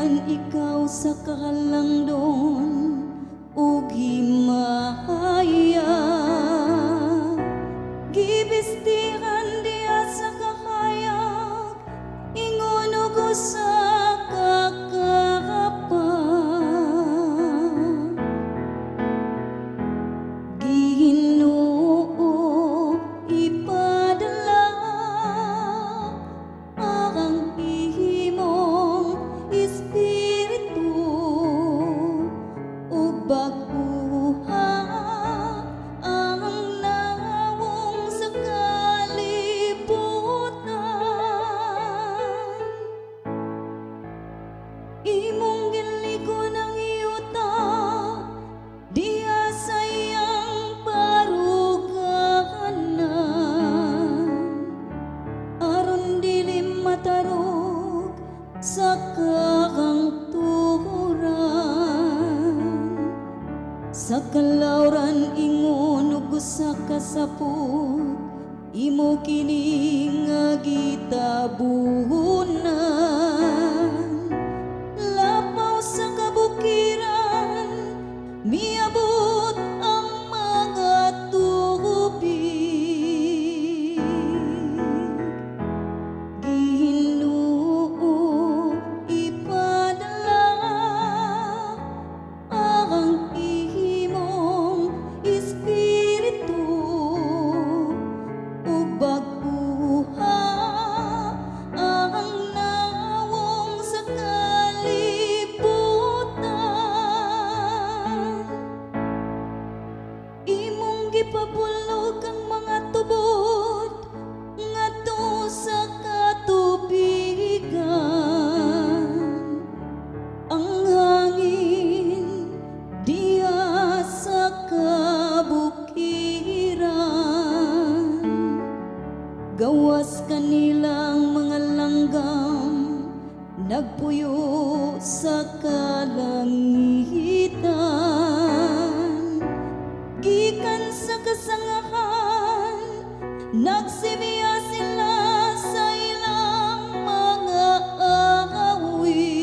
Gikan ikaw sa kahalangdon ug himaya, gibistihan diya sa kahayag, ingon ug usa ka kahapan. Ginoo ipadala ang imong espiritu ug baguha ang nawong sa kalibutan. Imong ginligon ang iyuta diya sa iyang paruganan, aron dili matarog sa kahangturan. Sa kalawran ingon ug usa ka sapot, imo kini nga gitabunan. Lapaw sa kabukiran, miabot ang mga tubig. Ginoo ipadala ang imong espiritu ug baguha ang nawong sa kalibutan. Imong gipabulog ang mga tubod ngadto sa katubigan, ang hangin diya sa kabukiran. Gawas kanilang mga langgam, nagpuyo sa kalangitan. Gikan sa kasangahan, nagsimya sila sa ilang mga awit.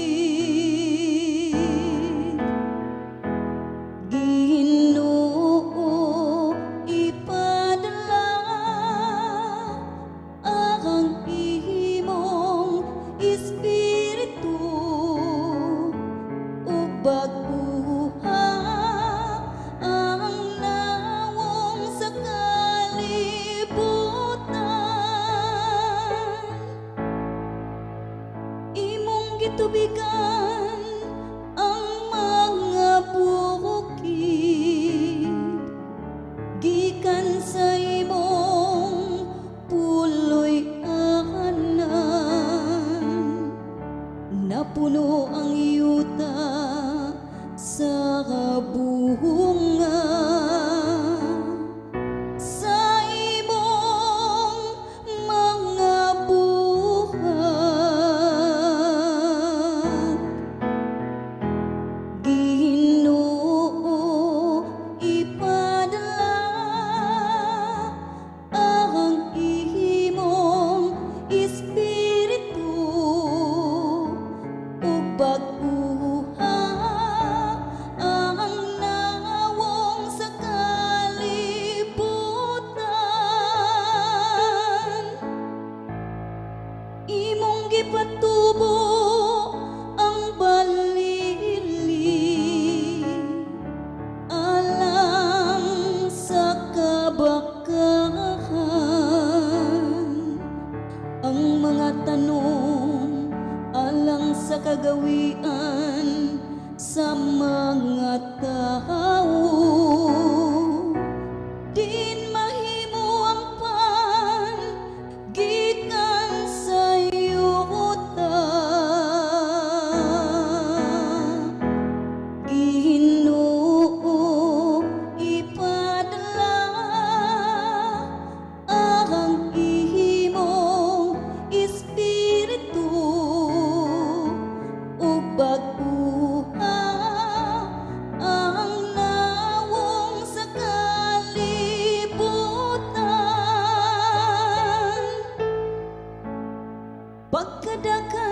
Ginoo ipadala ang imong espiritu ug baguha ang nawong sa kalibutan. Imong gitubigan ang mga bukid, gikan sa imong puloy anan. Napuno ang yuta sa bunga sa imong mga buhat. Ginoo ipadala ang imong espiritu ug baguha ang nawong sa kalibutan. Imong gipatubo ang balili alang sa kabakahan, ang mga tanong alang sa kagawian sa mga tao. Din mahimo ang pan gikan sa yuta. Ginoo ipadala ang imong espiritu ug baguha ang nawong sa kalibutan. Pagkadakan